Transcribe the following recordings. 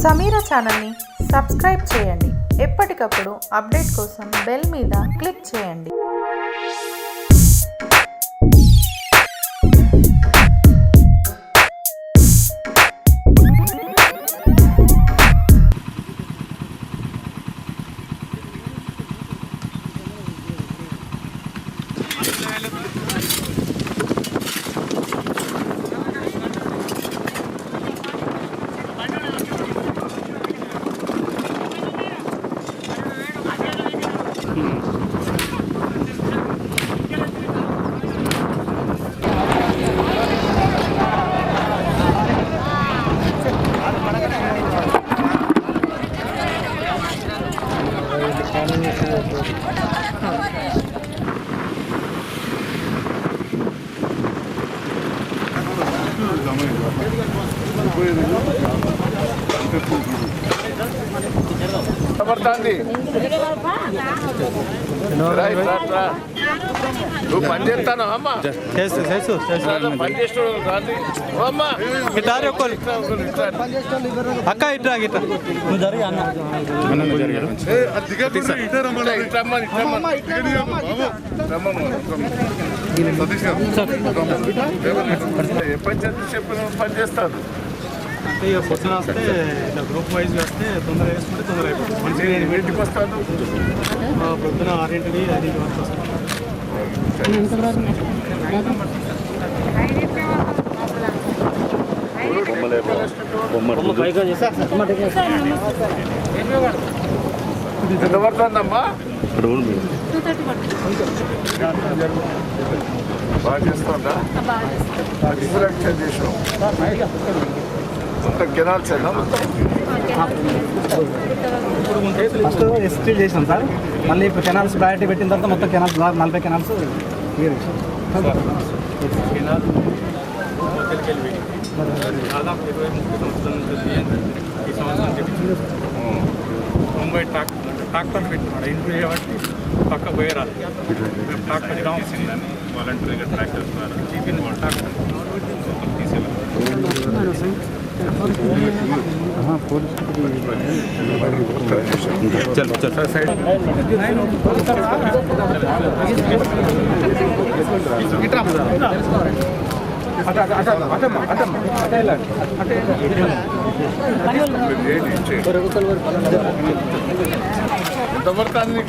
సమీరా ఛానల్ని సబ్స్క్రైబ్ చేయండి. ఎప్పటికప్పుడు అప్డేట్ కోసం బెల్ మీద క్లిక్ చేయండి. నువ్వు పని చేస్తాను అమ్మా పని చేసిన అక్క ఇట్రా గిట్ట నువ్వు జరిగి అన్న పని చేస్తాను అంటే ఇక పొద్దున వస్తే ఇట్లా గ్రూప్ వైజ్ వస్తే తొందర వేసుకుంటే తొందర అయిపోతుంది. ఇంటికి వస్తాను పొద్దున 6కి 5కి వరకు వస్తాను. ఎంత పడుతుందమ్మా? బాగా చేస్తుందా? చేసాం మొత్తం కెనాల్స్ ఫస్ట్ ఎస్టీల్ చేసినాం సార్. మళ్ళీ ఇప్పుడు కెనాల్స్ ప్రయారిటీ పెట్టిన తర్వాత మొత్తం కెనాల్స్ 40 కెనాల్స్ క్లియర్ దాదాపు 20-30 సంవత్సరాల నుంచి ఈ సంవత్సరం ముంబై ట్రాక్టర్ పెట్టినాడు ఇంట్లో కాబట్టి పక్క పోయే రాదు. ట్రాక్టర్ వాలంటీర్గా ట్రాక్టర్ ట్రాక్టర్ తీసేవారు. ఎంత పడుతుంది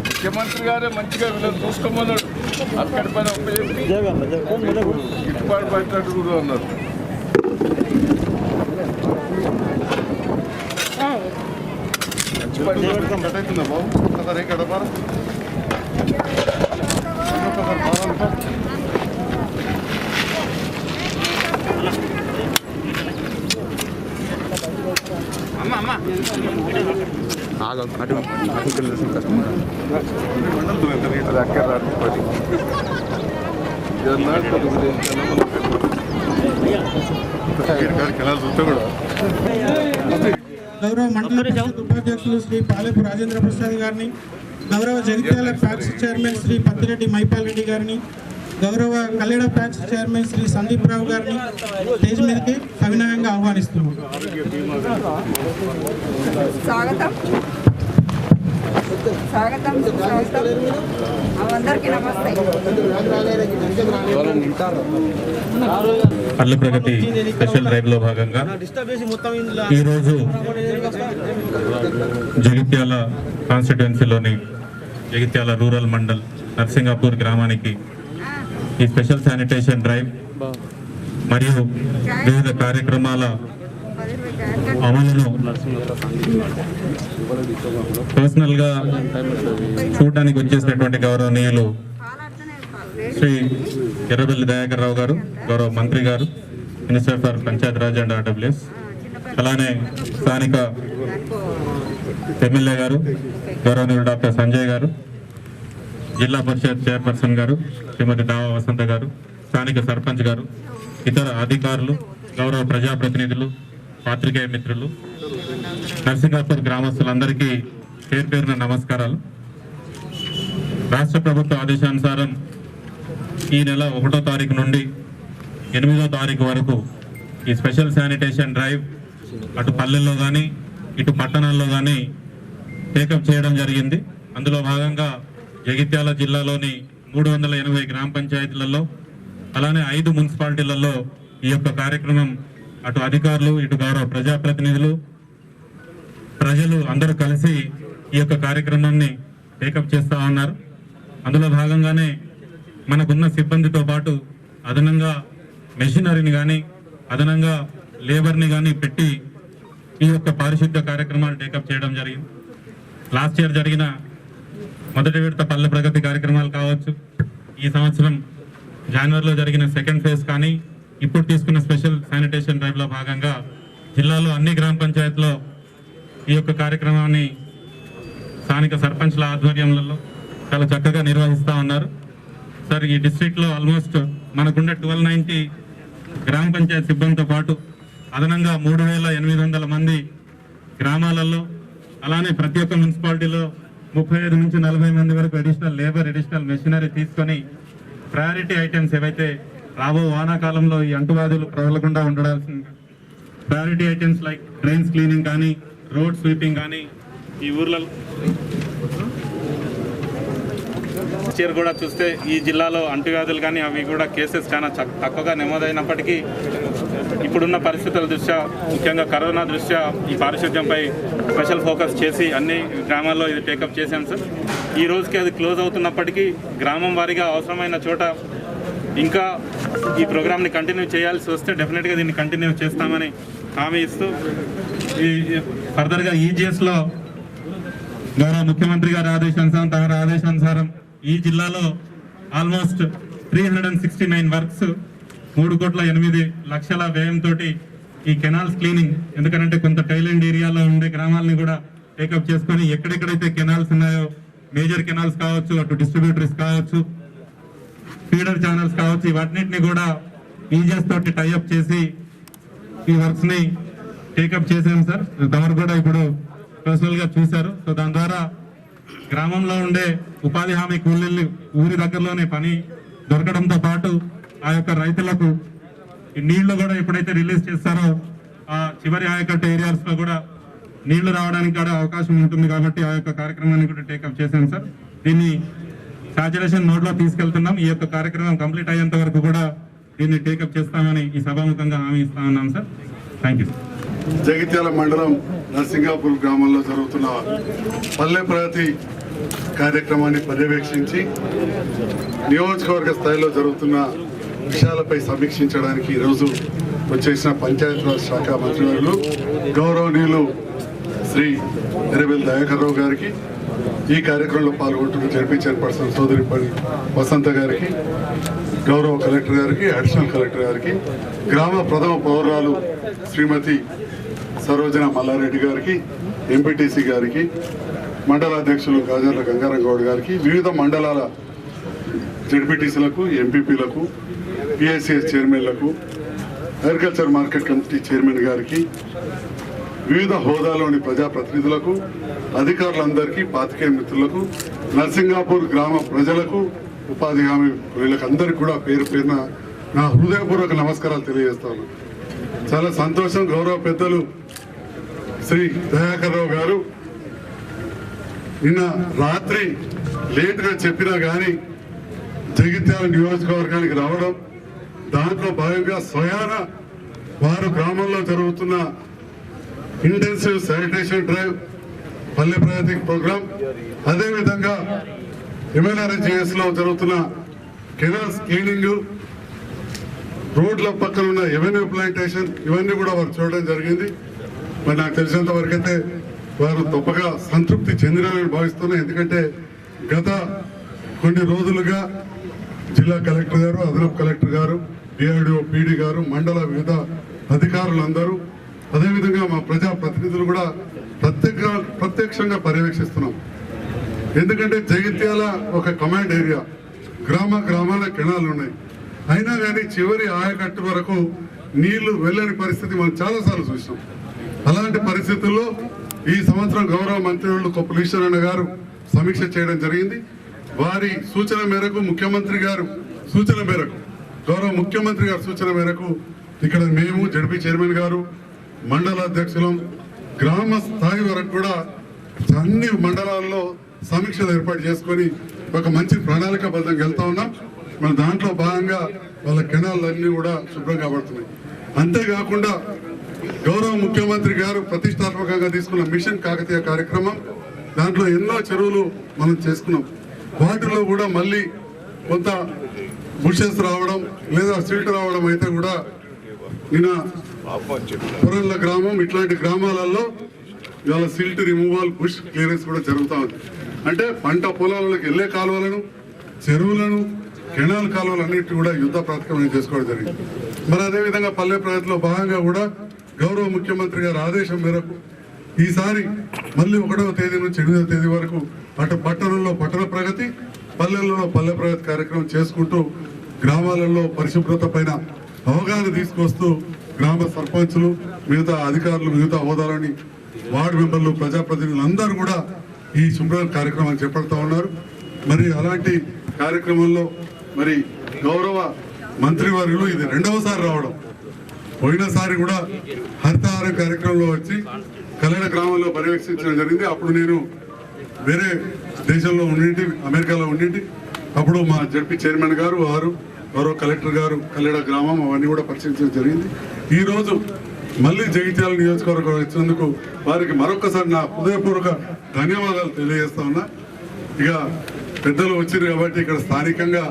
ముఖ్యమంత్రి గారే మంచిగా వీళ్ళని చూసుకోమన్నాడు. అక్కడి పైన గిట్టుబాటు పడినట్టు కూడా ఉన్నారు. మంచి పని అవుతుందా బాబు? ఒకసారి గడపారు గౌరవ మండల ఉపాధ్యక్షులు శ్రీ పాలెపు రాజేంద్ర ప్రసాద్ గారిని, గౌరవ జగిత్యాల ప్యాక్స్ చైర్మన్ శ్రీ పత్తిరెడ్డి మైపాల్ రెడ్డి గారిని, గౌరవ కల్లెడ ప్యాక్స్ చైర్మన్ శ్రీ సందీప్ రావు గారిని స్టేజ్ మీదకి సవినయంగా ఆహ్వానిస్తున్నాం. పల్లె ప్రగతి స్పెషల్ డ్రైవ్ లో భాగంగా ఈరోజు జగిత్యాల కాన్స్టిట్యుయెన్సీలోని జగిత్యాల రూరల్ మండల్ నర్సింగాపూర్ గ్రామానికి ఈ స్పెషల్ శానిటేషన్ డ్రైవ్ మరియు వివిధ కార్యక్రమాల అమలును పర్సనల్గా చూడడానికి వచ్చేసినటువంటి గౌరవనీయులు శ్రీ ఎర్రబెల్లి దయాకర్ రావు గారు, గౌరవ మంత్రి గారు, minister for Panchayat Raj and RWS, అలానే స్థానిక ఎమ్మెల్యే గారు గౌరవనీయులు డాక్టర్ సంజయ్ గారు, జిల్లా పరిషత్ చైర్పర్సన్ గారు శ్రీమతి దావా వసంత గారు, స్థానిక సర్పంచ్ గారు, ఇతర అధికారులు, గౌరవ ప్రజాప్రతినిధులు, పాత్రికేయ మిత్రులు, నర్సింగాపూర్ గ్రామస్తులందరికీ పేరు పేరున నమస్కారాలు. రాష్ట్ర ప్రభుత్వ ఆదేశానుసారం ఈ నెల 1వ తారీఖు నుండి 8వ తారీఖు వరకు ఈ స్పెషల్ శానిటేషన్ డ్రైవ్ అటు పల్లెల్లో కానీ ఇటు పట్టణాల్లో కానీ టేకప్ చేయడం జరిగింది. అందులో భాగంగా జగిత్యాల జిల్లాలోని 380 గ్రామ పంచాయతీలలో అలానే 5 మున్సిపాలిటీలలో ఈ యొక్క కార్యక్రమం అటు అధికారులు ఇటు గౌరవ ప్రజాప్రతినిధులు ప్రజలు అందరూ కలిసి ఈ యొక్క కార్యక్రమాన్ని టేకప్ చేస్తూ ఉన్నారు. అందులో భాగంగానే మనకున్న సిబ్బందితో పాటు అదనంగా మెషినరీని కానీ అదనంగా లేబర్ని కానీ పెట్టి ఈ యొక్క పారిశుద్ధ్య కార్యక్రమాలు టేకప్ చేయడం జరిగింది. లాస్ట్ ఇయర్ జరిగిన మొదటి విడత పల్లె ప్రగతి కార్యక్రమాలు కావచ్చు, ఈ సంవత్సరం జనవరిలో జరిగిన సెకండ్ ఫేజ్ కానీ ఇప్పుడు తీసుకున్న స్పెషల్ శానిటేషన్ డ్రైవ్లో భాగంగా జిల్లాలో అన్ని గ్రామ పంచాయతీలో ఈ యొక్క కార్యక్రమాన్ని స్థానిక సర్పంచ్ల ఆధ్వర్యంలో చాలా చక్కగా నిర్వహిస్తూ ఉన్నారు. సార్, ఈ డిస్ట్రిక్ట్లో ఆల్మోస్ట్ మనకుండే 1290 గ్రామ పంచాయతీ సిబ్బందితో పాటు అదనంగా 3800 మంది గ్రామాలలో అలానే ప్రతి ఒక్క మున్సిపాలిటీలో 35 నుంచి 40 మంది వరకు అడిషనల్ లేబర్ అడిషనల్ మెషినరీ తీసుకొని ప్రయారిటీ ఐటమ్స్ ఏవైతే రాబో వానాకాలంలో ఈ అంటువ్యాధులు ప్రబలకుండా ఉండడాల్సిన priority items like drains cleaning కానీ రోడ్ స్వీపింగ్ కానీ ఈ ఊర్లలో చీర కూడా చూస్తే ఈ జిల్లాలో అంటువ్యాధులు కానీ అవి కూడా కేసెస్ చాలా తక్కువగా నమోదైనప్పటికీ ఇప్పుడున్న పరిస్థితుల దృష్ట్యా ముఖ్యంగా కరోనా దృష్ట్యా ఈ పారిశుద్ధ్యంపై స్పెషల్ ఫోకస్ చేసి అన్ని గ్రామాల్లో ఇది టేకప్ చేశాం సార్. ఈ రోజుకి అది క్లోజ్ అవుతున్నప్పటికీ గ్రామం వారీగా అవసరమైన చోట ఇంకా ఈ ప్రోగ్రామ్ని కంటిన్యూ చేయాల్సి వస్తే డెఫినెట్గా దీన్ని కంటిన్యూ చేస్తామని హామీ ఇస్తూ ఈ ఫర్దర్గా ఈజీఎస్లో గౌరవ ముఖ్యమంత్రి గారి ఆదేశానుసారం తమ ఆదేశానుసారం ఈ జిల్లాలో ఆల్మోస్ట్ 369 వర్క్స్ 3,08,00,000 వ్యయంతో ఈ కెనాల్స్ క్లీనింగ్, ఎందుకంటే కొంత టైలెండ్ ఏరియాలో ఉండే గ్రామాలని కూడా టేకప్ చేసుకొని ఎక్కడెక్కడైతే కెనాల్స్ ఉన్నాయో మేజర్ కెనాల్స్ కావచ్చు, అటు డిస్ట్రిబ్యూటరీస్ కావచ్చు, ఫీడర్ ఛానల్స్ కావచ్చు, వాటిని కూడా ఈజీఎస్ తోటి టైఅప్ చేసి ఈ వర్క్స్ ని టేకప్ చేసాం సార్. తమరు కూడా ఇప్పుడు పర్సనల్ గా చూశారు. సో దాని ద్వారా గ్రామంలో ఉండే ఉపాధి హామీ కూలీలు ఊరి దగ్గరలోనే పని దొరకడంతో పాటు ఆ యొక్క రైతులకు ఈ నీళ్లు కూడా ఎప్పుడైతే రిలీజ్ చేస్తారో ఆ చివరి ఆయకట్టు ఏరియాస్ లో కూడా నీళ్లు రావడానికి కూడా అవకాశం ఉంటుంది. కాబట్టి ఆ యొక్క కార్యక్రమాన్ని కూడా టేకప్ చేశాం సార్. దీన్ని సాచురేషన్ మోడ్ లో తీసుకెళ్తున్నాం. ఈ యొక్క కార్యక్రమం కంప్లీట్ అయ్యేంత వరకు కూడా దీన్ని టేకప్ చేస్తామని ఈ సభాముఖంగా హామీ ఇస్తా ఉన్నాం సార్. Thank you. జగిత్యాల మండలం నర్సింగాపూర్ గ్రామంలో జరుగుతున్న పల్లె ప్రగతి కార్యక్రమాన్ని పర్యవేక్షించి నియోజకవర్గ స్థాయిలో జరుగుతున్న విషయాలపై సమీక్షించడానికి ఈరోజు వచ్చేసిన పంచాయతీరాజ్ శాఖ మంత్రివర్యులు గౌరవనీయులు శ్రీ ఎర్రబెల్లి దయాకర్ రావు గారికి, ఈ కార్యక్రమంలో పాల్గొంటున్న జడ్పీ చైర్పర్సన్ సోదరి వసంత గారికి, గౌరవ కలెక్టర్ గారికి, అడిషనల్ కలెక్టర్ గారికి, గ్రామ ప్రథమ పౌరాలు శ్రీమతి సరోజన మల్లారెడ్డి గారికి, ఎంపీటీసీ గారికి, మండలాధ్యక్షులు గాజర్ల గంగారంగౌడ్ గారికి, వివిధ మండలాల జడ్పీటీసీలకు, ఎంపీపీలకు, PSCS చైర్మన్లకు, agriculture market committee chairman గారికి, వివిధ హోదాలోని ప్రజాప్రతినిధులకు, అధికారులందరికీ, పాత్రికేయ మిత్రులకు, నర్సింగాపూర్ గ్రామ ప్రజలకు, ఉపాధి హామీ వీళ్ళకి అందరికీ కూడా పేరు పేరున నా హృదయపూర్వక నమస్కారాలు తెలియజేస్తాను. చాలా సంతోషం. గౌరవ పెద్దలు శ్రీ దయాకర్ రావు గారు నిన్న రాత్రి లేటుగా చెప్పినా కానీ జగిత్యాల నియోజకవర్గానికి రావడం, దాంట్లో భాగంగా స్వయాన వారు గ్రామంలో జరుగుతున్న intensive sanitation drive, Palle Pragathi programme, అదేవిధంగా MNRGS లో జరుగుతున్న కెనాల్స్ క్లీనింగ్, రోడ్ల పక్కన ఉన్న ఎవెన్యూ ప్లాంటేషన్, ఇవన్నీ కూడా వారు చూడడం జరిగింది. మరి నాకు తెలిసినంత వరకైతే వారు తప్పగా సంతృప్తి చెందినారని భావిస్తున్నాను. ఎందుకంటే గత కొన్ని రోజులుగా జిల్లా కలెక్టర్ గారు, అదనపు కలెక్టర్ గారు, డిఆర్డిఓ పీడీ గారు, మండల వివిధ అధికారులందరూ, అదేవిధంగా మా ప్రజాప్రతినిధులు కూడా ప్రత్యక్షంగా పర్యవేక్షిస్తున్నాం. ఎందుకంటే జగిత్యాల ఒక కమాండ్ ఏరియా, గ్రామాల కెనాలు ఉన్నాయి. అయినా కానీ చివరి ఆయకట్టు వరకు నీళ్లు వెళ్ళని పరిస్థితి మనం చాలాసార్లు చూసాం. అలాంటి పరిస్థితుల్లో ఈ సంవత్సరం గౌరవ మంత్రివర్యులు కొప్పుల ఈశ్వరన్న గారు సమీక్ష చేయడం జరిగింది. వారి సూచన మేరకు, ముఖ్యమంత్రి గారు సూచన మేరకు గౌరవ ముఖ్యమంత్రి గారి సూచన మేరకు ఇక్కడ మేము జడ్పీ చైర్మన్ గారు, మండల అధ్యక్షులం, గ్రామ స్థాయి వరకు కూడా అన్ని మండలాల్లో సమీక్షలు ఏర్పాటు చేసుకొని ఒక మంచి ప్రణాళికాబద్ధంగా వెళ్తా ఉన్నాం. మన దాంట్లో భాగంగా వాళ్ళ కెనాలన్నీ కూడా శుభ్రం కాబడుతున్నాయి. అంతేకాకుండా గౌరవ ముఖ్యమంత్రి గారు ప్రతిష్టాత్మకంగా తీసుకున్న మిషన్ కాకతీయ కార్యక్రమం, దాంట్లో ఎన్నో చెరువులు మనం చేసుకున్నాం. వాటిలో కూడా మళ్ళీ కొంత బుషెస్ రావడం లేదా సిల్ట్ రావడం అయితే కూడా నిన్న పురల్ల గ్రామం ఇట్లాంటి గ్రామాలలో ఇవాళ సిల్ట్ రిమూవల్, బుష్ క్లియరెన్స్ కూడా జరుగుతూ ఉంది. అంటే పంట పొలాలకు వెళ్ళే కాలువలను, చెరువులను, కెనాల్ కాలువలు అన్నిటి కూడా యుద్ధ ప్రాతిపదికన చేసుకోవడం జరిగింది. మరి అదేవిధంగా పల్లె ప్రగతిలో భాగంగా కూడా గౌరవ ముఖ్యమంత్రి గారి ఆదేశం మేరకు ఈసారి మళ్ళీ 1వ తేదీ నుంచి 8వ తేదీ వరకు అటు పట్టణంలో పట్టణ ప్రగతి, పల్లెల్లో పల్లె ప్రగతి కార్యక్రమం చేసుకుంటూ గ్రామాలలో పరిశుభ్రత పైన అవగాహన తీసుకొస్తూ గ్రామ సర్పంచులు, మిగతా అధికారులు, మిగతా హోదాలోని వార్డు మెంబర్లు, ప్రజాప్రతినిధులు అందరూ కూడా ఈ శుభ్ర కార్యక్రమాన్ని చేపడుతూ ఉన్నారు. మరి అలాంటి కార్యక్రమంలో మరి గౌరవ మంత్రివర్యులు ఇది 2వసారి రావడం. పోయినసారి కూడా హరితహారం కార్యక్రమంలో వచ్చి కల్లెడ గ్రామంలో పర్యవేక్షించడం జరిగింది. అప్పుడు నేను వేరే దేశంలో ఉండింటి, అమెరికాలో ఉండింటి. అప్పుడు మా జడ్పీ చైర్మన్ గారు, వారు గౌరవ కలెక్టర్ గారు కల్లెడ గ్రామం అవన్నీ కూడా పరిశీలించడం జరిగింది. ఈరోజు మళ్ళీ జగిత్యాల నియోజకవర్గం వచ్చినందుకు వారికి మరొకసారి నా హృదయపూర్వక ధన్యవాదాలు తెలియజేస్తా ఉన్నా. ఇక పెద్దలు వచ్చారు కాబట్టి ఇక్కడ స్థానికంగా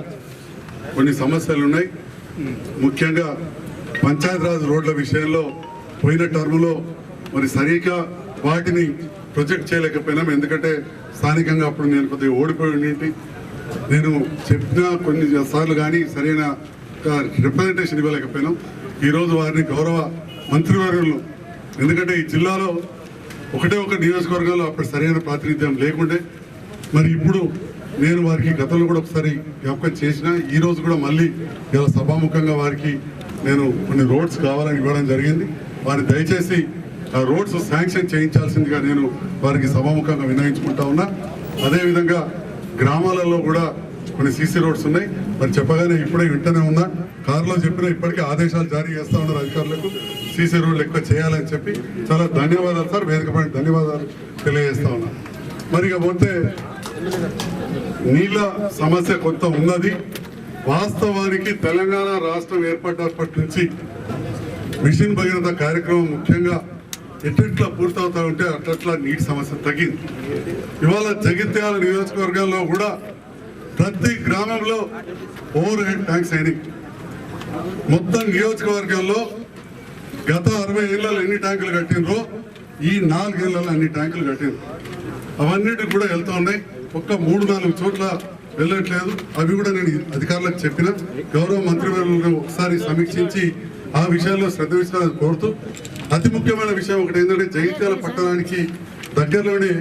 కొన్ని సమస్యలు ఉన్నాయి. ముఖ్యంగా పంచాయతీరాజ్ రోడ్ల విషయంలో పోయిన టర్ములో మరి సరిగ్గా వాటిని ప్రొజెక్ట్ చేయలేకపోయినాం. ఎందుకంటే స్థానికంగా అప్పుడు నేను కొద్దిగా ఓడిపోయి ఉండి నేను చెప్పిన కొన్ని సార్లు కానీ సరైన రిప్రజెంటేషన్ ఇవ్వలేకపోయినాం. ఈరోజు వారిని గౌరవ మంత్రివర్యులు, ఎందుకంటే ఈ జిల్లాలో ఒకటే ఒక నియోజకవర్గంలో అప్పుడు సరైన ప్రాతినిధ్యం లేకుండే, మరి ఇప్పుడు నేను వారికి గతంలో కూడా ఒకసారి జ్ఞాపకం చేసిన, ఈ రోజు కూడా మళ్ళీ ఇలా సభాముఖంగా వారికి నేను కొన్ని రోడ్స్ కావాలని ఇవ్వడం జరిగింది. వారిని దయచేసి ఆ రోడ్స్ శాంక్షన్ చేయించాల్సిందిగా నేను వారికి సభాముఖంగా విన్నవించుకుంటా ఉన్నా. అదేవిధంగా గ్రామాలలో కూడా కొన్ని సీసీ రోడ్స్ ఉన్నాయి. మరి చెప్పగానే ఇప్పుడే వింటనే ఉన్నా, కారులో చెప్పినా ఇప్పటికే ఆదేశాలు జారీ చేస్తూ ఉన్నారు అధికారులకు సీసీ రోడ్లు ఎక్కువ చేయాలని చెప్పి. చాలా ధన్యవాదాలు సార్, వేదిక పైన ధన్యవాదాలు తెలియజేస్తా ఉన్నా. మరి ఇక పోతే నీళ్ళ సమస్య కొంత ఉన్నది. వాస్తవానికి తెలంగాణ రాష్ట్రం ఏర్పడినప్పటి నుంచి మిషన్ భగీరథ కార్యక్రమం ముఖ్యంగా ఎట్లా పూర్తవుతా ఉంటే అట్లా నీటి సమస్య తగ్గింది. ఇవాళ జగిత్యాల నియోజకవర్గాల్లో కూడా ప్రతి గ్రామంలో ఓవర్ హెడ్ ట్యాంక్స్ అయినాయి. మొత్తం నియోజకవర్గంలో గత 60 ఏళ్లలో ఎన్ని ట్యాంకులు కట్టినరో ఈ 4 ఏళ్లలో అన్ని ట్యాంకులు కట్టినారు. అవన్నిటికి కూడా వెళ్తూ ఉన్నాయి. ఒక్క 3-4 చోట్ల వెళ్ళట్లేదు. అవి కూడా నేను అధికారులకు చెప్పిన, గౌరవ మంత్రివర్యులను ఒకసారి సమీక్షించి ఆ విషయాల్లో శ్రద్ధ వహించాలని కోరుతూ, అతి ముఖ్యమైన విషయం ఒకటి ఏంటంటే జగిత్యాల పట్టణానికి దగ్గరలోనే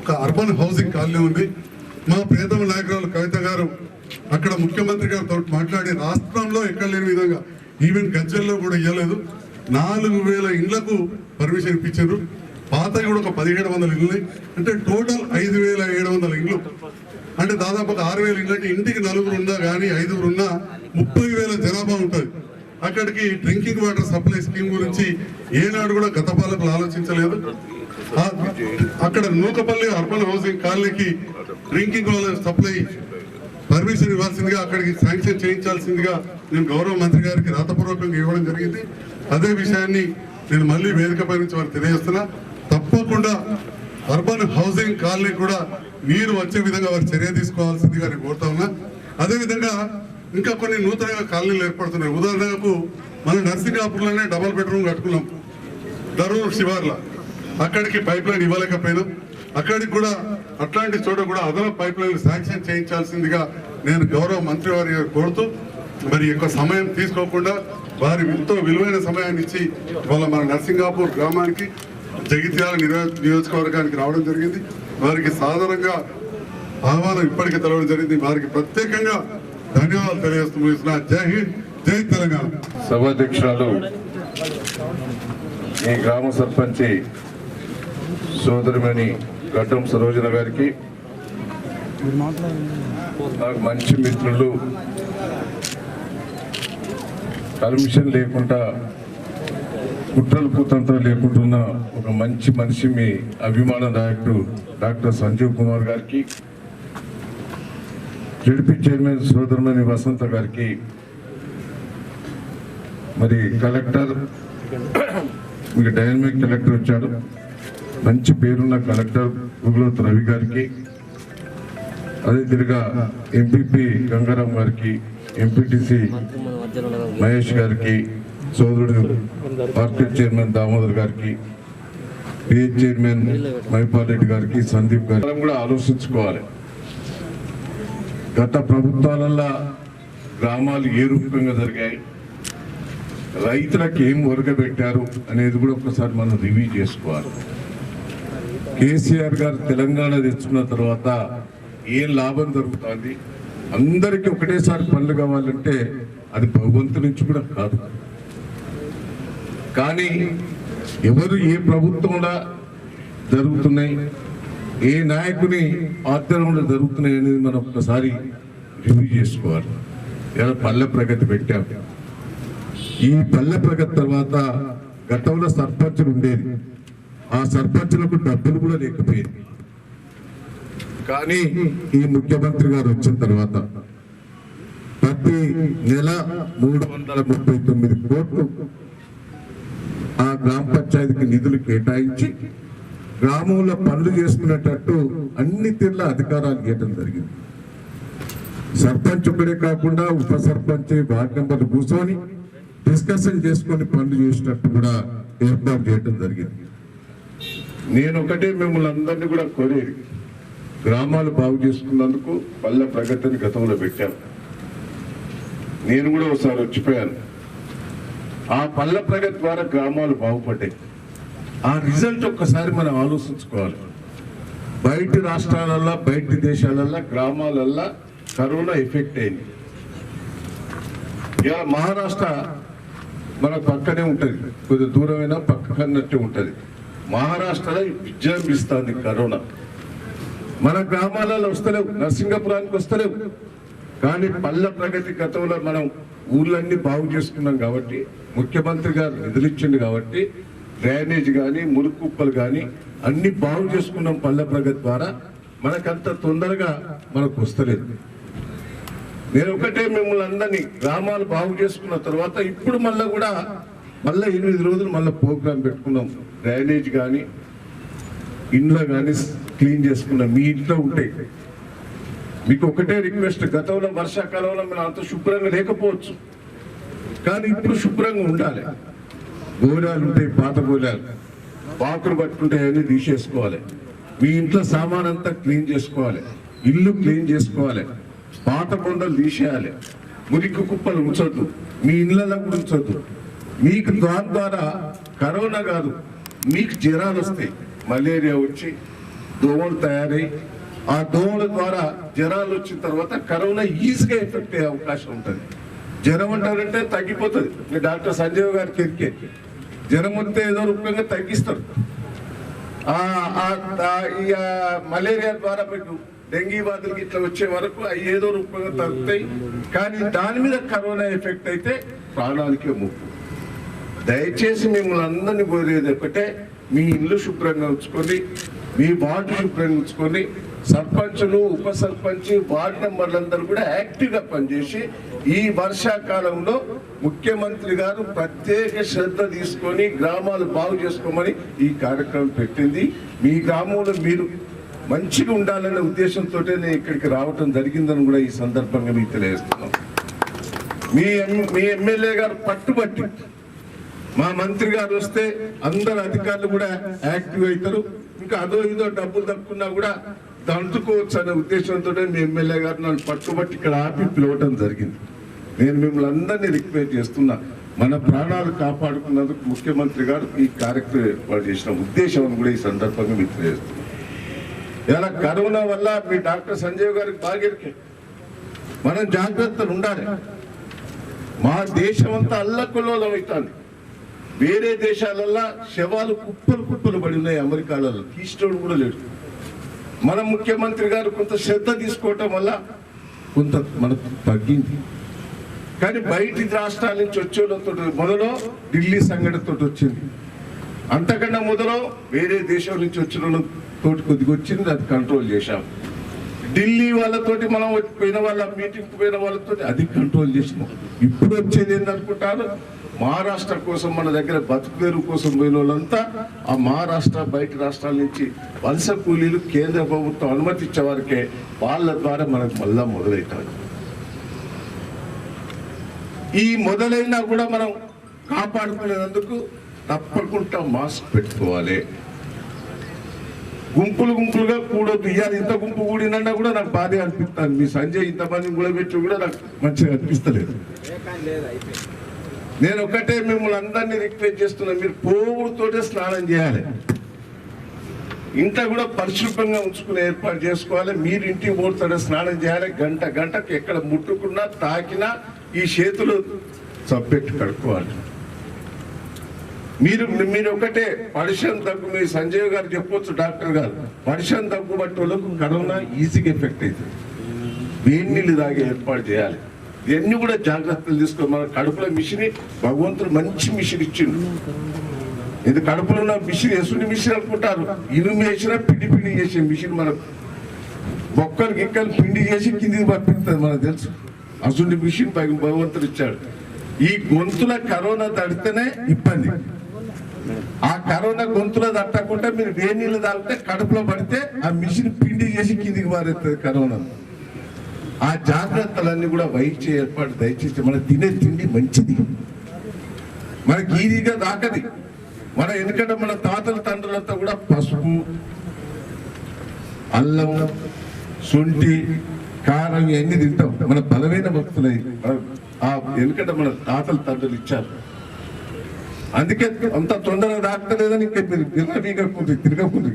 ఒక అర్బన్ హౌసింగ్ కాలనీ ఉంది. మా ప్రియతమ నాయకురాలు కవిత గారు అక్కడ ముఖ్యమంత్రి గారితో మాట్లాడి రాష్ట్రంలో ఎక్కడ లేని విధంగా ఈవెన్ గజ్జల్లో కూడా ఇవ్వలేదు, 4000 ఇండ్లకు పర్మిషన్ ఇప్పించారు. పాతవి కూడా ఒక 1700 ఇళ్ళు, అంటే టోటల్ 5700 ఇండ్లు. అంటే దాదాపు ఒక 6000 ఇండ్లకి ఇంటికి 4 ఉన్నా కానీ 5 ఉన్నా 30,000 జనాభా ఉంటుంది. అక్కడికి డ్రింకింగ్ వాటర్ సప్లై స్కీమ్ గురించి ఏనాడు కూడా గత పాలకులు ఆలోచించలేదు. అక్కడ నూకపల్లి అర్బన్ హౌసింగ్ కాలనీకి డ్రింకింగ్ వాటర్ సప్లై పర్మిషన్ ఇవ్వాల్సిందిగా, అక్కడికి శాంక్షన్ చేయించాల్సిందిగా నేను గౌరవ మంత్రి గారికి రాతపూర్వకంగా ఇవ్వడం జరిగింది. అదే విషయాన్ని నేను మళ్ళీ వేదికపై నుంచి వారికి తెలియజేస్తున్నా. తప్పకుండా అర్బన్ హౌసింగ్ కాలనీ కూడా నీరు వచ్చే విధంగా వారు చర్య తీసుకోవాల్సిందిగా నేను కోరుతా ఉన్నా. అదేవిధంగా ఇంకా కొన్ని నూతనంగా కాలనీలు ఏర్పడుతున్నాయి. ఉదాహరణకు మనం నర్సింగాపూర్లోనే డబల్ బెడ్రూమ్ కట్టుకున్నాం దరూర్ శివార్ల, అక్కడికి పైప్ లైన్ ఇవ్వలేకపోయినాం. అక్కడికి కూడా అట్లాంటి చోట కూడా అదనపు పైప్ లైన్ శాంక్షన్ చేయించాల్సిందిగా నేను గౌరవ మంత్రి వారి కోరుతూ, మరి ఎక్కువ సమయం తీసుకోకుండా వారి ఎంతో విలువైన సమయాన్ని ఇచ్చి ఇవాళ మన నర్సింగాపూర్ గ్రామానికి జగిత్యాల నియోజకవర్గానికి రావడం జరిగింది. వారికి సాధారణంగా ఆహ్వానం ఇప్పటికే తెలవడం జరిగింది. వారికి ప్రత్యేకంగా ధన్యవాదాలు తెలియజేస్తున్నా. జై హింద్, జై తెలంగాణ. సభాధ్యక్షురాలు ఈ గ్రామ సర్పంచి సోదరిమణి గడ్డం సరోజన గారికి, నాకు మంచి మిత్రులు పర్మిషన్ లేకుండా కుట్రలు కుతంత్రం లేకుంటున్న ఒక మంచి మనిషి మీ అభిమాన నాయకుడు డాక్టర్ సంజీవ్ కుమార్ గారికి, జెడ్పీ చైర్మన్ సోదరుమణి వసంత గారికి, మరి కలెక్టర్ మీకు డైనమిక్ కలెక్టర్ వచ్చాడు, మంచి పేరున్న కలెక్టర్ గుగులోత్ రవి గారికి, అదే తిరిగా ఎంపీపీ గంగారాం గారికి, ఎంపీటీసీ మహేష్ గారికి, సోదరుడు మార్కెట్ చైర్మన్ దామోదర్ గారికి, పిహెచ్ చైర్మన్ మైపాల్ రెడ్డి గారికి, సందీప్ గారికి కూడా ఆలోచించుకోవాలి. గత ప్రభుత్వాలల్లో గ్రామాలు ఏ రూపంగా జరిగాయి, రైతులకు ఏం ఒరగబెట్టారు అనేది కూడా ఒకసారి మనం రివ్యూ చేసుకోవాలి. కేసీఆర్ గారు తెలంగాణ తెచ్చుకున్న తర్వాత ఏం లాభం జరుగుతుంది, అందరికీ ఒకటేసారి పనులు కావాలంటే అది భగవంతు నుంచి కూడా కాదు. కానీ ఎవరు ఏ ప్రభుత్వంలో జరుగుతున్నాయి, ఏ నాయకుని ఆధ్వర్యంలో జరుగుతున్నాయి అనేది మనం ఒకసారి రివ్యూ చేసుకోవాలి. ఇలా పల్లె ప్రగతి పెట్టాం. ఈ పల్లె ప్రగతి తర్వాత గతంలో సర్పంచులు ఉండేది, ఆ సర్పంచులకు డబ్బులు కూడా లేకపోయింది. కానీ ఈ ముఖ్యమంత్రి గారు వచ్చిన తర్వాత ప్రతి నెల 339 కోట్లు ఆ గ్రామ పంచాయతీకి నిధులు కేటాయించి గ్రామంలో పనులు చేసుకునేటట్టు అన్ని తీర్ల అధికారాలు ఇవ్వడం జరిగింది. సర్పంచ్ ఒకడే కాకుండా ఉప సర్పంచ్ వార్డు మెంబర్లు కూర్చొని డిస్కషన్ చేసుకొని పనులు చేసినట్టు కూడా ఏర్పాటు చేయడం జరిగింది. నేను ఒకటే మిమ్మల్ని అందరినీ కూడా కోరేది, గ్రామాలు బాగు చేసుకున్నందుకు పల్లె ప్రగతిని గతంలో పెట్టాను. నేను కూడా ఒకసారి వచ్చిపోయాను. ఆ పల్లె ప్రగతి ద్వారా గ్రామాలు బాగుపడ్డాయి. ఆ రిజల్ట్ ఒక్కసారి మనం ఆలోచించుకోవాలి. బయటి రాష్ట్రాలల్లో, బయటి దేశాలల్లో గ్రామాలల్లో కరోనా ఎఫెక్ట్ అయింది. ఇలా మహారాష్ట్ర మన పక్కనే ఉంటుంది, కొద్ది దూరమైనా పక్కనట్టే ఉంటుంది. మహారాష్ట్రలో విజృంభిస్తుంది కరోనా. మన గ్రామాలలో వస్తలేవు, నరసింగపురానికి వస్తలేవు. కానీ పల్లె ప్రగతి గతంలో మనం ఊళ్ళన్నీ బాగు చేసుకున్నాం కాబట్టి, ముఖ్యమంత్రి గారు నిధులిచ్చింది కాబట్టి, డ్రైనేజ్ కానీ మురుకుప్పలు కానీ అన్ని బాగు చేసుకున్నాం పల్లె ప్రగతి ద్వారా. మనకంత తొందరగా మనకు వస్తలేదు. నేను ఒకటే మిమ్మల్ని అందరినీ గ్రామాలు బాగు చేసుకున్న తర్వాత ఇప్పుడు మళ్ళీ 8 రోజులు మళ్ళీ ప్రోగ్రాం పెట్టుకున్నాం. డ్రైనేజ్ కానీ ఇంట్లో కానీ క్లీన్ చేసుకున్నాం. మీ ఇంట్లో ఉంటాయి. మీకు ఒకటే రిక్వెస్ట్, గతంలో వర్షాకాలంలో మనం అంత శుభ్రంగా లేకపోవచ్చు, కానీ ఇప్పుడు శుభ్రంగా ఉండాలి. గోళాలు ఉంటాయి, పాత గోళాలు, వాకులు పట్టుకుంటే అవన్నీ తీసేసుకోవాలి. మీ ఇంట్లో సామాన్ అంతా క్లీన్ చేసుకోవాలి, ఇల్లు క్లీన్ చేసుకోవాలి, పాత బొండలు తీసేయాలి, మురికి కుప్పలు ఉంచొద్దు, మీ ఇళ్ళలో కూడా ఉంచొద్దు. మీకు దాని ద్వారా కరోనా కాదు, మీకు జ్వరాలు వస్తాయి. మలేరియా వచ్చి దోమలు తయారై ఆ దోమల ద్వారా జ్వరాలు వచ్చిన తర్వాత కరోనా ఈజీగా ఎఫెక్ట్ అయ్యే అవకాశం ఉంటుంది. జ్వరం అంటారంటే తగ్గిపోతుంది. మీ డాక్టర్ సంజీవ్ గారికి ఎరికే, జ్వరం వస్తే ఏదో రూపంగా తగ్గిస్తారు. మలేరియా ద్వారా మీకు డెంగీ బాధలకి ఇట్లా వచ్చే వరకు అవి ఏదో రూపంగా తగ్గుతాయి. కానీ దాని మీద కరోనా ఎఫెక్ట్ అయితే ప్రాణాలకే ముప్పు. దయచేసి మిమ్మల్ని అందరినీ కోరేది ఒకటే, మీ ఇల్లు శుభ్రంగా ఉంచుకొని, మీ వార్డు శుభ్రంగా ఉంచుకొని, సర్పంచులు, ఉప సర్పంచ్, వార్డు మెంబర్లందరూ కూడా యాక్టివ్గా పనిచేసి ఈ వర్షాకాలంలో ముఖ్యమంత్రి గారు ప్రత్యేక శ్రద్ధ తీసుకొని గ్రామాలు బాగు చేసుకోమని ఈ కార్యక్రమం పెట్టింది. మీ గ్రామంలో మీరు మంచిగా ఉండాలనే ఉద్దేశంతో నేను ఇక్కడికి రావటం జరిగిందని కూడా ఈ సందర్భంగా మీకు తెలియజేస్తున్నాం. మీ ఎమ్మెల్యే గారు పట్టుబట్టి మా మంత్రి గారు వస్తే అందరు అధికారులు కూడా యాక్టివ్ అవుతారు. ఇంకా అదో ఇదో డబ్బులు తక్కున్నా కూడా దంచుకోవచ్చు అనే ఉద్దేశంతో మీ ఎమ్మెల్యే గారు నన్ను పట్టుబట్టి ఇక్కడ ఆపి పిలవటం జరిగింది. నేను మిమ్మల్ని అందరినీ రిక్వెస్ట్ చేస్తున్నా, మన ప్రాణాలు కాపాడుకున్నందుకు ముఖ్యమంత్రి గారు ఈ కార్యక్రమం ఏర్పాటు చేసిన ఉద్దేశం కూడా ఈ సందర్భంగా మీకు తెలియజేస్తున్నాను. ఇలా కరోనా వల్ల మీ డాక్టర్ సంజీవ్ గారికి బాగెరికే, మనం జాగ్రత్తలు ఉండాలి. మా దేశం అంతా అల్లకల్లోలం అవుతుంది. వేరే దేశాలల్లో శవాలు కుప్పలు పడి ఉన్నాయి. అమెరికాలలో తీసుకోవడం కూడా లేదు. మన ముఖ్యమంత్రి గారు కొంత శ్రద్ధ తీసుకోవటం వల్ల కొంత మనకు తగ్గింది. కానీ బయటి రాష్ట్రాల నుంచి వచ్చేవాళ్ళతో మొదలు ఢిల్లీ సంఘటనతో వచ్చింది, అంతకన్నా మొదలు వేరే దేశం నుంచి వచ్చిన వాళ్ళతో కొద్దిగా వచ్చింది, అది కంట్రోల్ చేశాం. ఢిల్లీ వాళ్ళతోటి మనం పోయిన వాళ్ళ మీటింగ్కి పోయిన వాళ్ళతో అది కంట్రోల్ చేసినాం. ఇప్పుడు వచ్చేది ఏంటనుకుంటారు, మహారాష్ట్ర కోసం మన దగ్గర బతుకుదేరు కోసం పోయిన వాళ్ళంతా ఆ మహారాష్ట్ర బయట రాష్ట్రాల నుంచి వలస కూలీలు కేంద్ర ప్రభుత్వం అనుమతించే వారికే వాళ్ళ ద్వారా మనకు మళ్ళా మొదలవుతారు. ఈ మొదలైనా కూడా మనం కాపాడుకునేందుకు తప్పకుండా మాస్క్ పెట్టుకోవాలి. గుంపులు గుంపులుగా కూడొద్దు. ఇవాళ ఇంత గుంపు కూడినా కూడా నాకు బాధ అనిపిస్తాను. మీ సంజయ్ ఇంతమంది కూడా పెట్టి కూడా నాకు మంచిగా అనిపిస్తలేదు. నేను ఒకటే మిమ్మల్ని అందరినీ రిక్వెస్ట్ చేస్తున్నా, మీరు పోవుడుతోటే స్నానం చేయాలి, ఇంట్లో కూడా పరిశుభ్రంగా ఉంచుకునే ఏర్పాటు చేసుకోవాలి. మీరు ఇంటికి పోతాడే స్నానం చేయాలి. గంటకు ఎక్కడ ముట్టుకున్నా తాకినా ఈ చేతులు సబ్బెట్టు కడుక్కోవాలి. మీరు ఒకటే పడిషన్ దగ్గు, మీ సంజయ్ గారు చెప్పొచ్చు, డాక్టర్ గారు, పడిషన్ దగ్గు బట్టి వాళ్ళకు కరోనా ఈజీగా ఎఫెక్ట్ అవుతుంది. వేడి నీళ్ళు తాగే ఏర్పాటు చేయాలి. ఇవన్నీ కూడా జాగ్రత్తలు తీసుకోవాలి. మన కడుపులో మిషన్ భగవంతుడు మంచి మిషన్ ఇచ్చిండు. ఇది కడుపులో ఉన్న మిషన్ ఎసుని మిషన్ అనుకుంటారు, ఇనుము వేసినా పిండి పిండి చేసే మిషన్. మన బొక్కలు గిక్కలు పిండి చేసి కిందికి పంపిస్తుంది, మనకు తెలుసు. అసుంటి మిషన్ పైకి భగవంతుడు ఇచ్చాడు. ఈ గొంతుల కరోనా తడితేనే ఇబ్బంది. ఆ కరోనా గొంతులో తట్టకుండా మీరు వేడి నీళ్ళు తాగితే కడుపులో పడితే ఆ మిషన్ పిండి చేసి కిందికి మారేస్తుంది కరోనా. ఆ జాగ్రత్తలన్నీ కూడా వహించే ఏర్పాటు దయచేసి. మన తినే తిండి మంచిది, మనకి ఈజీగా దాకది. మన ఎందుకంటే మన తాతల తండ్రులంతా కూడా పసుపు, అల్లం, శొంఠి, కారం ఇవన్నీ తింటాం. మన బలమైన భక్తులై ఎందుకంటే మన తాతల తండ్రులు ఇచ్చారు. అందుకే అంత తొందరగా దాకలేదని ఇంకా మీరు తిరగకుంది.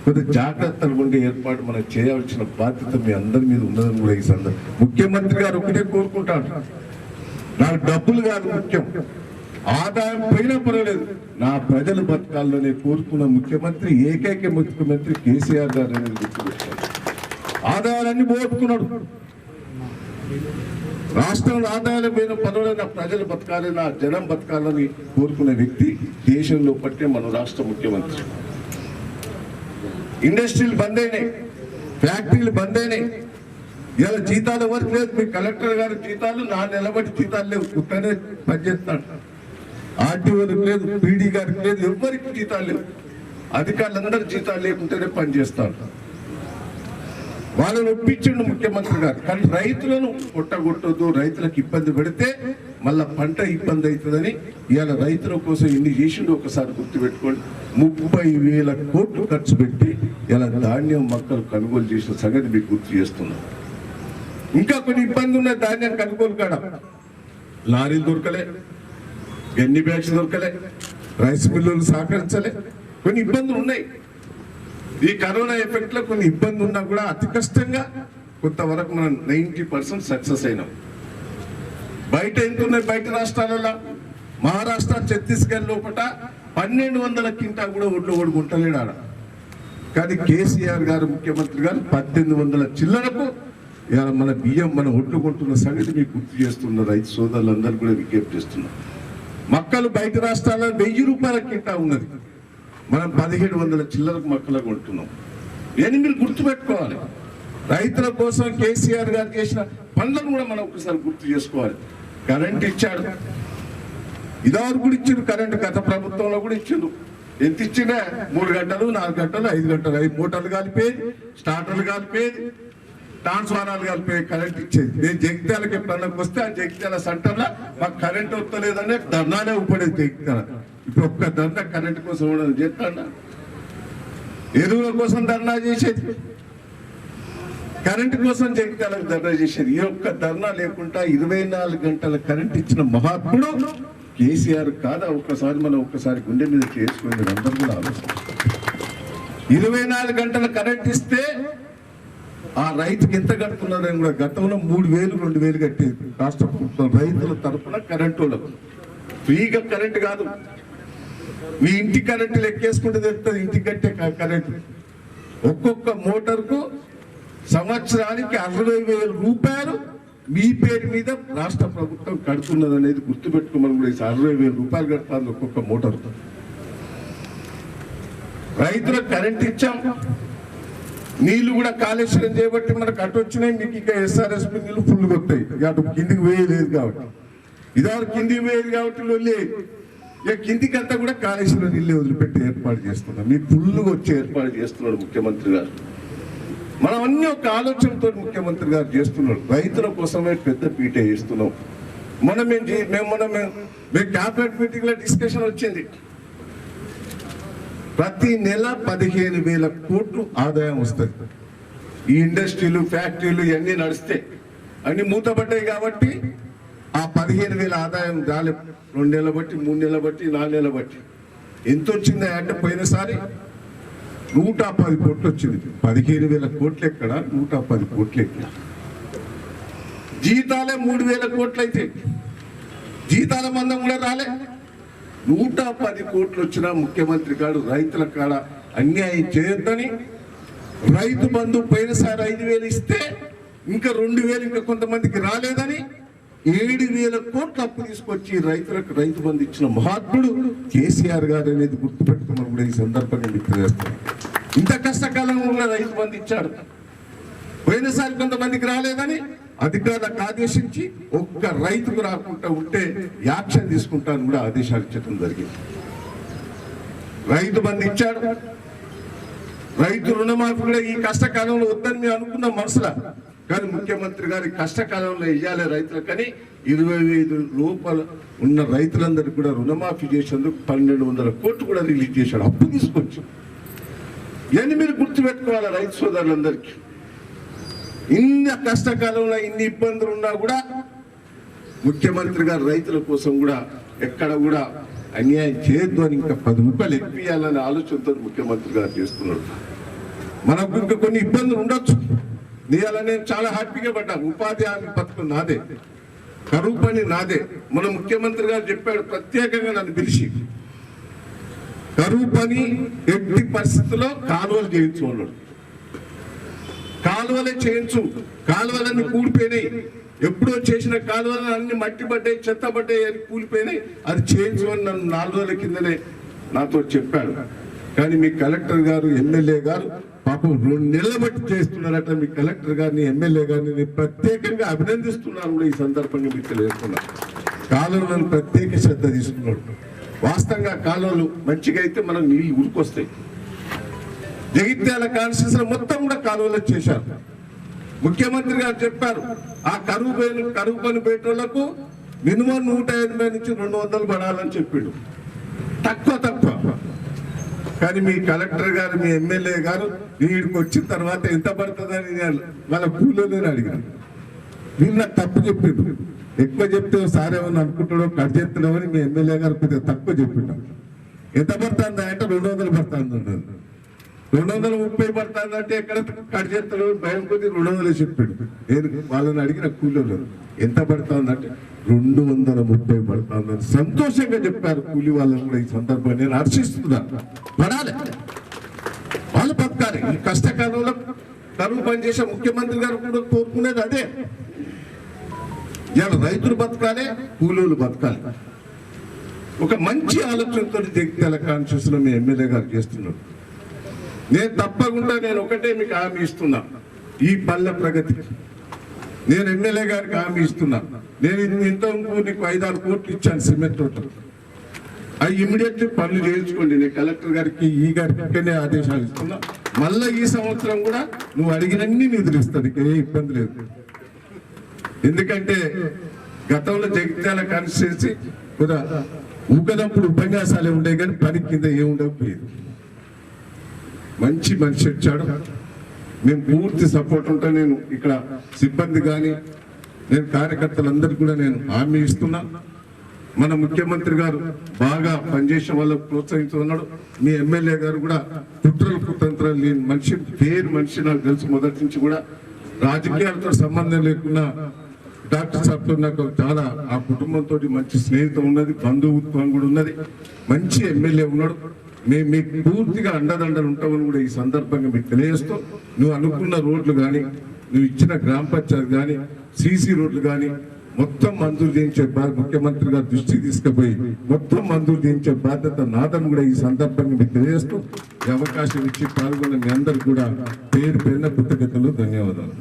కొద్ది జాగ్రత్తలు ఉండే ఏర్పాటు మనం చేయాల్సిన బాధ్యత మీ అందరి మీద ఉన్నదని కూడా ఈ సందర్భం. ముఖ్యమంత్రి గారు ఒకటే కోరుకుంటాడు, నాకు డబ్బులు కాదు ముఖ్యం, ఆదాయం పోయినా పర్వాలేదు, నా ప్రజలు బతకాలని కోరుకున్న ముఖ్యమంత్రి, ఏకైక ముఖ్యమంత్రి కేసీఆర్ గారు అనేది గుర్తుపెట్టారు. ఆదాయాలన్నీ పోగొట్టుకున్నాడు. రాష్ట్రంలో ఆదాయాలు పోయిన పర్వాలేదు, నా ప్రజలు బతకాలి, నా జనం బతకాలని కోరుకునే వ్యక్తి దేశంలో పట్టే మన రాష్ట్ర ముఖ్యమంత్రి. ఇండస్ట్రీలు బంద్ అయినాయి, ఫ్యాక్టరీలు బంద్ అయినాయి. ఇలా జీతాలు ఎవరికి లేదు. మీ కలెక్టర్ గారి జీతాలు 4 నెలల బట్టి జీతాలు లేవు, కుక్కనే పనిచేస్తాడు. ఆర్టీఓలకు లేదు, పీడీ గారికి లేదు, ఎవరికి జీతాలు లేవు. అధికారులందరూ జీతాలు లేకుంటేనే పనిచేస్తారు. వాళ్ళని ఒప్పించండు ముఖ్యమంత్రి గారు. కానీ రైతులను కొట్టగొట్టొద్దు, రైతులకు ఇబ్బంది పెడితే మళ్ళా పంట ఇబ్బంది అవుతుందని ఇవాళ రైతుల కోసం ఎన్ని చేసిండు ఒకసారి గుర్తుపెట్టుకోండి. 30,000 కోట్లు ఖర్చు పెట్టి ఇలా ధాన్యం మొక్కలు కొనుగోలు చేసిన సంగతి మీకు గుర్తు చేస్తున్నాం. ఇంకా కొన్ని ఇబ్బంది ఉన్నాయి ధాన్యం కొనుగోలు కాడ. లారీలు దొరకలే, గన్ని బ్యాగ్స్ దొరకలే, రైస్ మిల్లులు సహకరించలే, కొన్ని ఇబ్బందులు ఉన్నాయి. ఈ కరోనా ఎఫెక్ట్ లో కొన్ని ఇబ్బంది ఉన్నా కూడా అతి కష్టంగా కొంతవరకు మనం 90% సక్సెస్ అయినాం. బయట ఎంత ఉన్నాయి, బయట రాష్ట్రాలలో మహారాష్ట్ర, ఛత్తీస్గఢ్ లోపల 1200 కింటా కూడా ఒడ్లు ఓడుకుంటలేడు ఆడ. కానీ కేసీఆర్ గారు ముఖ్యమంత్రి గారు 1800 చిల్లరకు ఇలా మన బియ్యం మన ఒడ్లు కొంటున్న సంగతి మీకు గుర్తు చేస్తున్న రైతు సోదరులందరూ కూడా విజ్ఞప్తి చేస్తున్నారు. మక్కలు బయట రాష్ట్రాల్లో 1000 రూపాయల కింటా ఉన్నది, మనం 1700 చిల్లరకు మక్కలు కొంటున్నాం. నేను మీరు గుర్తుపెట్టుకోవాలి. రైతుల కోసం కేసీఆర్ గారు చేసిన పనులను కూడా మనం ఒకసారి గుర్తు చేసుకోవాలి. కరెంట్ ఇచ్చాడు, ఇదివరకు కూడా ఇచ్చిండు కరెంట్, గత ప్రభుత్వంలో కూడా ఇచ్చిండు. ఎంత ఇచ్చినా 3 గంటలు 4 గంటలు 5 గంటలు 5 మోటార్లు కాలిపోయేది, స్టార్టర్లు కాలిపోయేది, ట్రాన్స్ఫారాలు కలిపి కరెంట్ ఇచ్చేది. నేను జగిత్యాలకు ఎప్పుడన్నా వస్తే ఆ జగిత్యాల సెంటర్లో మాకు కరెంట్ వస్తలేదనే ధర్నానే ఉపడేది జగిత్యాల. ఇప్పుడు ఒక్క ధర్నా కరెంట్ కోసం చేస్తాడా? ఎరువుల కోసం ధర్నా చేసేది, కరెంట్ కోసం జగిత్యాలకు ధర్నా చేసేది. ఈ ఒక్క ధర్నా లేకుండా 24 గంటల కరెంట్ ఇచ్చిన మహాత్ముడు కేసీఆర్ కాదా? ఒక్కసారి మనం ఒక్కసారి గుండె మీద చేసుకుని అందరూ కూడా ఆలోచిస్తారు. 24 గంటల కరెంట్ ఇస్తే ఆ రైతుకి ఎంత కడుతున్నారని కూడా గతంలో 3,000 2,000 కట్టేది రాష్ట్ర ప్రభుత్వం రైతుల తరఫున కరెంటు వాళ్ళకు. ఫ్రీగా కరెంట్ కాదు, మీ ఇంటి కరెంటు లెక్కేసుకుంటే తెలుస్తుంది. ఇంటికి కట్టే కరెంటు ఒక్కొక్క మోటార్కు సంవత్సరానికి 60,000 రూపాయలు మీ పేరు మీద రాష్ట్ర ప్రభుత్వం కడుతున్నది అనేది గుర్తుపెట్టుకోమని కూడా 60,000 రూపాయలు కడతాను ఒక్కొక్క మోటార్. రైతులకు కరెంట్ ఇచ్చాం, నీళ్లు కూడా కాళేశ్వరం చేయబట్టి మనకు అటు వచ్చినాయి. మీకు ఇక SRSP నీళ్లు ఫుల్గా వస్తాయి, అటు కిందికి వేయలేదు కాబట్టి. ఇదారు కిందికి వేయదు కాబట్టి లేదు, ఇక కిందికంతా కూడా కాళేశ్వరం నీళ్ళు వదిలిపెట్టి ఏర్పాటు చేస్తున్నాం. మీకు ఫుల్గా వచ్చి ఏర్పాటు చేస్తున్నాడు ముఖ్యమంత్రి గారు. మనం అన్ని ఒక ఆలోచనతో ముఖ్యమంత్రి గారు చేస్తున్నాడు. రైతుల కోసమే పెద్ద పీట వేస్తున్నాం. మేము క్యాబినెట్ మీటింగ్ లో డిస్కషన్ వచ్చింది. ప్రతి నెల 15,000 కోట్లు ఆదాయం వస్తుంది. ఈ ఇండస్ట్రీలు ఫ్యాక్టరీలు ఇవన్నీ నడిస్తే అన్ని మూతపడ్డాయి కాబట్టి ఆ 15,000 ఆదాయం రాలే. 2 నెలలు బట్టి, 3 నెలలు బట్టి, 4 నెలలు బట్టి ఎంత వచ్చింది అంటే పోయినసారి 110 కోట్లు వచ్చింది. 15,000 కోట్లు ఎక్కడ, 110 కోట్లు ఎక్కడ. జీతాలే 3,000 కోట్లు అయితే జీతాల మందం కూడా రాలే. 110 కోట్లు వచ్చిన ముఖ్యమంత్రి గారు రైతుల కాడ అన్యాయం చేయొద్దని రైతు బంధు పోయినసారి 5,000 ఇస్తే ఇంకా 2,000 ఇంకా కొంతమందికి రాలేదని 7,000 కోట్లు అప్పు తీసుకొచ్చి రైతులకు రైతు బంధు ఇచ్చిన మహాత్ముడు కేసీఆర్ గారు అనేది గుర్తుపెట్టుకోమని కూడా ఈ సందర్భంగా మీకు తెలియజేస్తాను. ఇంత కష్టకాలంలో కూడా రైతు బంధు ఇచ్చాడు. పోయినసారి కొంతమందికి రాలేదని అధికారులకు ఆదేశించి ఒక్క రైతుకు రాకుండా ఉంటే యాక్షన్ తీసుకుంటాను కూడా ఆదేశాలు ఇచ్చడం జరిగింది. రైతు బంధు ఇచ్చాడు. రైతు రుణమాఫీ కూడా ఈ కష్టకాలంలో వద్దని మేము అనుకున్నాం మనసులో, కానీ ముఖ్యమంత్రి గారి కష్టకాలంలో ఇవ్వాలి రైతులకని 25 లోపల ఉన్న రైతులందరికీ కూడా రుణమాఫీ చేసేందుకు 1,200 కోట్లు కూడా రిలీజ్ చేశాడు. అప్పు తీసుకొచ్చి ఇవన్నీ మీరు గుర్తుపెట్టుకోవాలి రైతు సోదరులందరికీ. ఇన్ని కష్టకాలంలో ఇన్ని ఇబ్బందులు ఉన్నా కూడా ముఖ్యమంత్రి గారు రైతుల కోసం కూడా ఎక్కడ కూడా అన్యాయం చేయొద్దు అని ఇంకా 10 రూపాయలు ఎక్కియాలనే ఆలోచనతో ముఖ్యమంత్రి గారు చేస్తున్నాడు. మనకు ఇంకా కొన్ని ఇబ్బందులు ఉండొచ్చు. నేను చాలా హ్యాపీగా పడ్డాను. ఉపాధి హామీ పథకం నాదే, కరువు పని నాదే. మన ముఖ్యమంత్రి గారు చెప్పాడు ప్రత్యేకంగా నన్ను పిలిచి, కరువు పని ఎట్టి పరిస్థితుల్లో కాలువలు చేయించుకున్నాడు. కాలువలే చేయించు, కాలువలన్నీ కూలిపోయినాయి. ఎప్పుడో చేసిన కాలువలు అన్ని మట్టి పడ్డాయి, చెత్త పడ్డాయి, అని కూలిపోయినాయి. అది చేయించుకొని నన్ను 4 రోజుల కిందనే నాతో చెప్పాడు. కానీ మీ కలెక్టర్ గారు, ఎమ్మెల్యే గారు పాపం 2 నెలల బట్టి చేస్తున్నారట. మీ కలెక్టర్ గారిని, ఎమ్మెల్యే గారిని నేను ప్రత్యేకంగా అభినందిస్తున్నాను కూడా ఈ సందర్భంగా మీకు తెలియజేస్తున్నాను. కాలువలను ప్రత్యేక శ్రద్ధ తీసుకున్నాడు. వాస్తవంగా కాలువలు మంచిగా అయితే మనకు నీళ్లు ఉరికొస్తాయి. జగిత్యాల కాన్స్టిట్యూన్సీ మొత్తం కూడా కాలువలు చేశారు. ముఖ్యమంత్రి గారు చెప్పారు ఆ కరువు పని పెట్టేళ్లకు మినిమం 180 నుంచి 200 పడాలని చెప్పిండు. తక్కువ. కానీ మీ కలెక్టర్ గారు, మీ ఎమ్మెల్యే గారు వీడికి వచ్చిన తర్వాత ఎంత పడుతుందని వాళ్ళ కూలీలను అడిగాను. వీళ్ళు నాకు తప్పు చెప్పిండు. ఎక్కువ చెప్తే సార్ ఏమన్నా అనుకుంటాడో కట్ చేస్తున్నామని మీ ఎమ్మెల్యే గారు కొద్దిగా తక్కువ చెప్పిండు. ఎంత పడుతుంది అంటే 200 పడుతుంది. 230 పడుతుంది అంటే ఎక్కడ కట్ చేస్తాడో భయం కొద్ది 200 చెప్పిండు. నేను వాళ్ళని అడిగిన కూలీలు ఎంత పడుతుందంటే 230 పడుతుందని సంతోషంగా చెప్పారు కూలీ వాళ్ళని కూడా. ఈ సందర్భంగా నేను హర్షిస్తున్నాను. పడాలి, వాళ్ళు బతకాలి. ఈ కష్టకాలంలో కరువు పనిచేసే ముఖ్యమంత్రి గారు కూడా కోరుకునేది అదే. ఇవాళ రైతులు బతకాలి, కూలీలు బతకాలి. ఒక మంచి ఆలోచనతో జగిత్యాల కాన్స్టిట్యూన్సీలో మీ ఎమ్మెల్యే గారు చేస్తున్నాడు. నేను తప్పకుండా ఒకటే మీకు హామీ ఇస్తున్నా, ఈ పల్లె ప్రగతి నేను ఎమ్మెల్యే గారికి హామీ ఇస్తున్నా. నేను ఇంతకు నీకు 5-6 కోట్లు ఇచ్చాను సిమెంట్ తోట. అవి ఇమీడియట్లీ పనులు చేయించుకోండి. నేను కలెక్టర్ గారికి, ఈ గారికి ఆదేశాలు ఇస్తున్నా. మళ్ళీ ఈ సంవత్సరం కూడా నువ్వు అడిగినన్ని నిధులు ఇస్తాను, ఏ ఇబ్బంది లేదు. ఎందుకంటే గతంలో జగిత్యాల కాన్స్టిట్యూన్సీ కూడా ఊకనప్పుడు ఉపన్యాసాలే ఉండే కానీ పని కింద ఏముండకపోయేది. మంచి మనిషి వచ్చాడు. మేము పూర్తి సపోర్ట్ ఉంటా. నేను ఇక్కడ సిబ్బంది కానీ నేను కార్యకర్తలందరికీ కూడా నేను హామీ ఇస్తున్నా. మన ముఖ్యమంత్రి గారు బాగా పనిచేసే వాళ్ళకు ప్రోత్సహిస్తున్నాడు. మీ ఎమ్మెల్యే గారు కూడా కుట్రలు లేని మనిషి, పేరు మనిషి. నాకు తెలుసు మొదటి నుంచి కూడా రాజకీయాలతో సంబంధం లేకుండా డాక్టర్ సాబ్తో నాకు చాలా ఆ కుటుంబంతో మంచి స్నేహితం ఉన్నది, బంధుత్వం కూడా ఉన్నది. మంచి ఎమ్మెల్యే ఉన్నాడు. మేము మీకు పూర్తిగా అండదండలు ఉంటామని కూడా ఈ సందర్భంగా మీకు తెలియజేస్తూ, నువ్వు అనుకున్న రోడ్లు కానీ, నువ్వు ఇచ్చిన గ్రామ పంచాయతీ కానీ సీసీ రోడ్లు కానీ మొత్తం మంజూరు చేయించే ముఖ్యమంత్రి గారు దృష్టికి తీసుకుపోయి మొత్తం మంజూరు చేయించే బాధ్యత నాదని కూడా ఈ సందర్భంగా మీకు తెలియజేస్తూ ఈ అవకాశం ఇచ్చి పాల్గొన్న మీ అందరికి కూడా పేరు పేరున కృతజ్ఞతలు, ధన్యవాదాలు.